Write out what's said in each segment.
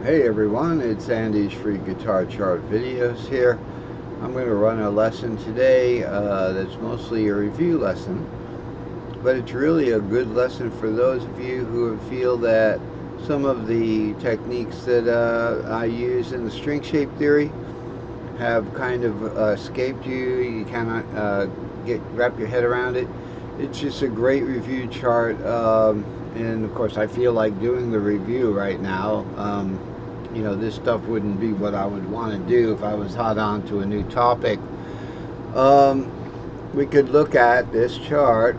Hey everyone, it's Andy's free guitar chart videos here. I'm going to run a lesson today that's mostly a review lesson, but it's really a good lesson for those of you who feel that some of the techniques that I use in the string shape theory have kind of escaped you. You cannot wrap your head around it. It's just a great review chart, and of course I feel like doing the review right now. This stuff wouldn't be what I would want to do if I was hot on to a new topic. Um, we could look at this chart.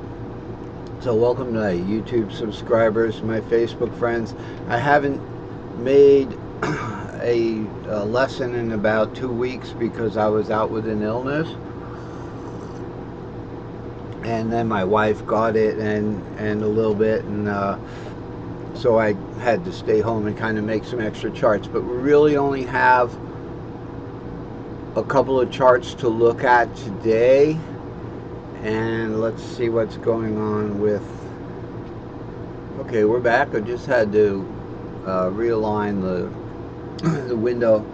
So welcome to my YouTube subscribers, my Facebook friends. I haven't made a lesson in about 2 weeks because I was out with an illness, and then my wife got it and a little bit, and so I had to stay home and kind of make some extra charts. But we really only have a couple of charts to look at today, and let's see what's going on with. Okay, we're back. I just had to realign the window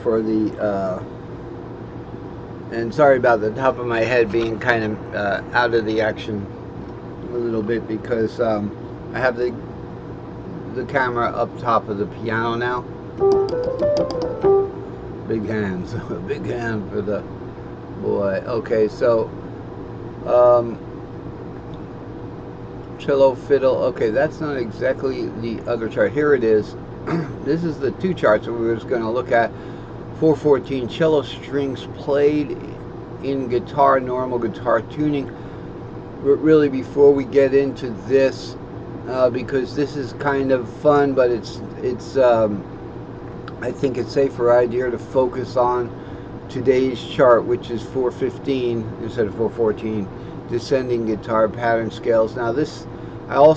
for the and sorry about the top of my head being kind of out of the action a little bit because I have the camera up top of the piano now. Big hands. Big hand for the boy. Okay, so cello, fiddle. Okay, that's not exactly the other chart. Here it is. This is the two charts that we were just going to look at. 414 cello strings played in guitar, normal guitar tuning. But really, before we get into this, because this is kind of fun, but it's I think it's safer idea to focus on today's chart, which is 415 instead of 414, descending guitar pattern scales. Now this, I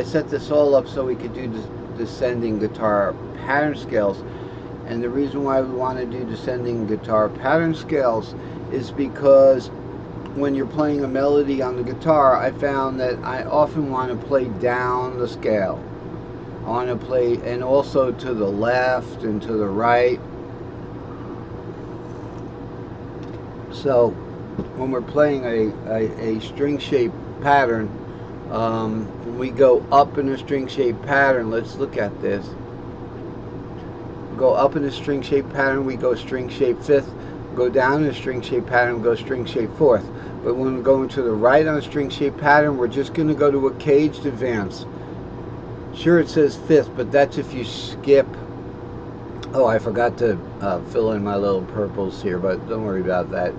set this all up so we could do descending guitar pattern scales. And the reason why we want to do descending guitar pattern scales is because when you're playing a melody on the guitar, I found that I often want to play down the scale. I want to play, and also to the left and to the right. So when we're playing a string shape pattern, when we go up in a string shape pattern, let's look at this. Go up in a string shape pattern, we go string shape fifth. Go down in a string shape pattern, we go string shape fourth. But when we're going to the right on a string shape pattern, we're just going to go to a caged advance. Sure, it says fifth, but that's if you skip. Oh, I forgot to fill in my little purples here, but don't worry about that.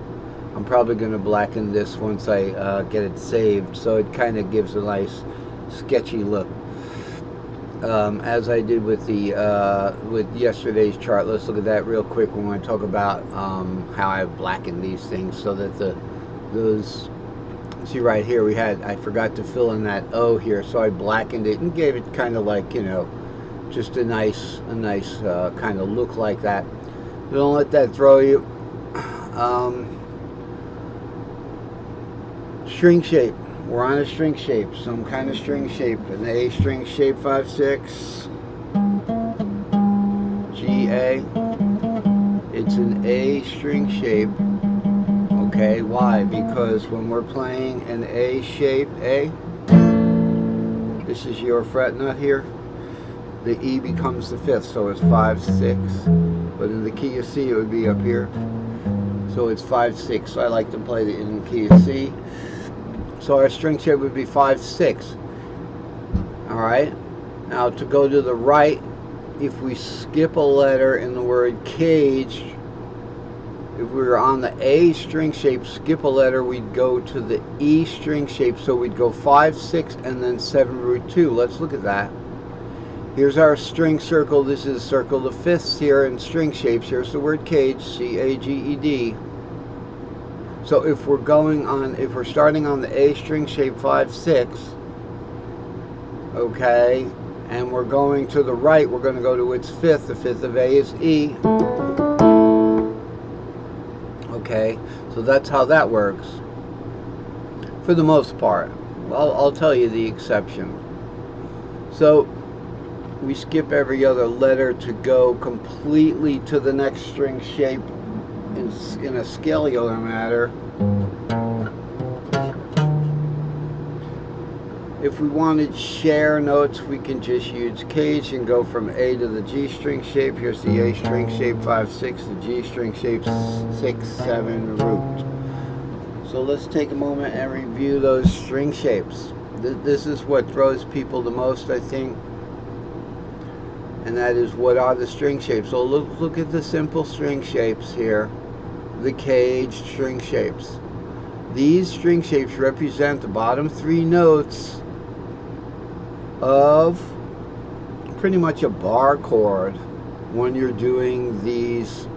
I'm probably going to blacken this once I get it saved, so it kind of gives a nice sketchy look. As I did with the with yesterday's chart. Let's look at that real quick when I talk about how I blackened these things so that those. See right here, I forgot to fill in that O here, so I blackened it and gave it kind of like, just a nice kind of look like that. Don't let that throw you. String shape. We're on a string shape, some kind of string shape, an A string shape 5/6, G A. It's an A string shape. Okay, why? Because when we're playing an A shape A, this is your fret nut here, the E becomes the fifth, so it's 5/6. But in the key of C, it would be up here. So it's 5/6. So I like to play it in the key of C. So our string shape would be 5/6. All right. Now to go to the right, if we skip a letter in the word caged, if we were on the A string shape, skip a letter, we'd go to the E string shape. So we'd go 5/6 and then 7√2. Let's look at that. Here's our string circle. This is circle of fifths here in string shapes. Here's the word caged, C-A-G-E-D. So if we're starting on the A string shape 5/6, okay, and we're going to the right, we're going to go to its fifth. The fifth of A is E. Okay, so that's how that works for the most part. Well, I'll tell you the exception. So we skip every other letter to go completely to the next string shape in a scalar manner. If we wanted share notes, we can just use cage and go from A to the G string shape. Here's the A string shape 5, 6, the G string shape 6, 7, root. So let's take a moment and review those string shapes. This is what throws people the most, I think, and that is, what are the string shapes? So look at the simple string shapes here, the caged string shapes. These string shapes represent the bottom 3 notes of pretty much a bar chord when you're doing these.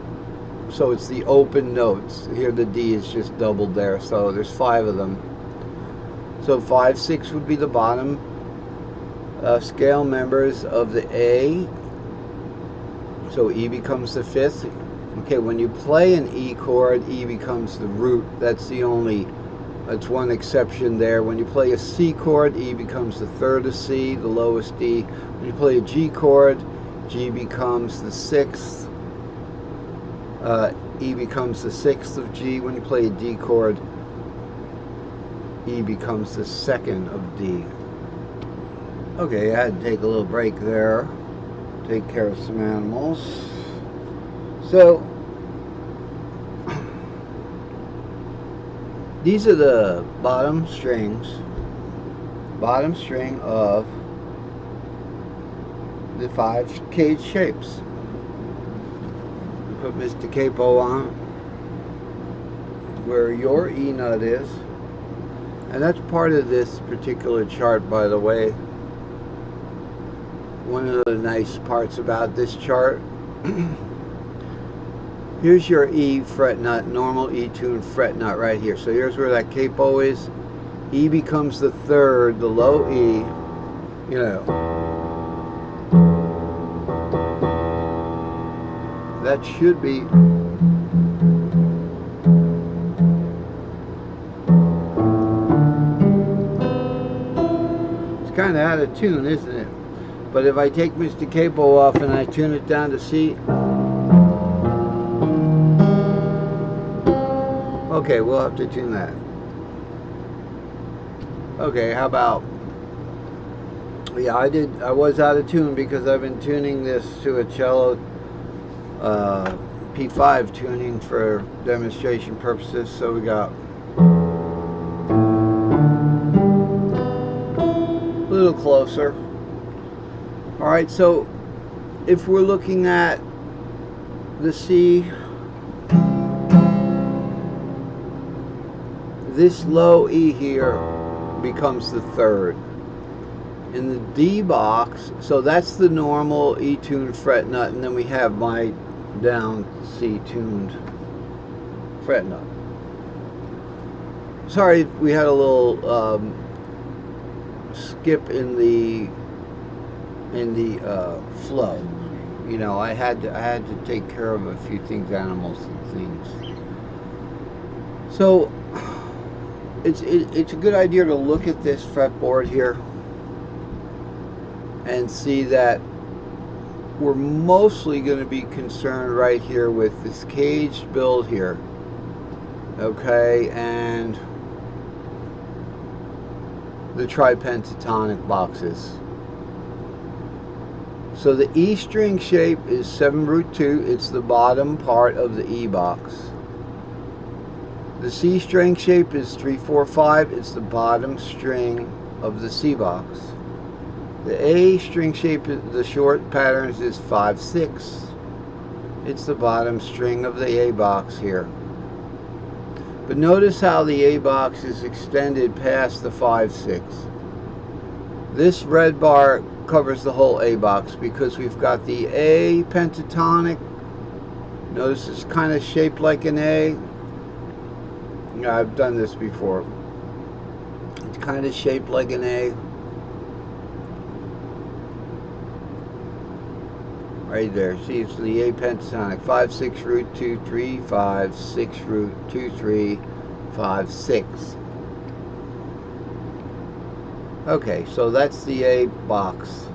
So it's the open notes. Here the D is just doubled there, so there's 5 of them. So 5, 6 would be the bottom scale members of the A. So E becomes the 5th. Okay, when you play an E chord, E becomes the root. That's one exception there. When you play a C chord, E becomes the 3rd of C, the lowest D. When you play a G chord, G becomes the 6th. E becomes the 6th of G. When you play a D chord, E becomes the 2nd of D. Okay, I had to take a little break there, take care of some animals. So these are the bottom string of the 5 cage shapes. Put Mr. Capo on where your E nut is, and that's part of this particular chart, by the way. One of the nice parts about this chart, here's your E fret nut, normal E tuned fret nut right here. So here's where that capo is. E becomes the 3rd, the low E, you know. That should be kind of out of tune, isn't it? But if I take Mr. Capo off and I tune it down to C, okay, we'll have to tune that. Okay, how about, yeah, I was out of tune because I've been tuning this to a cello P5 tuning for demonstration purposes. So we got a little closer. All right, so if we're looking at the C, this low E here becomes the 3rd. In the D box, so that's the normal E tuned fret nut, and then we have my down C tuned fret nut. Sorry, we had a little skip in the flow. You know, I had to take care of a few things, animals and things. So it's a good idea to look at this fretboard here and see that we're mostly going to be concerned right here with this caged build here, okay, and the tripentatonic boxes. So the E string shape is 7 root 2. It's the bottom part of the E box. The C string shape is 3, 4, 5. It's the bottom string of the C box. The A string shape, the short patterns, is 5, 6. It's the bottom string of the A box here. But notice how the A box is extended past the 5, 6. This red bar covers the whole A box because we've got the A pentatonic. Notice it's kind of shaped like an A. Yeah, I've done this before. It's kind of shaped like an A. Right there. See, it's the A pentatonic. 5, 6, root 2, 3, 5, 6, root 2, 3, 5, 6. Okay, so that's the A box.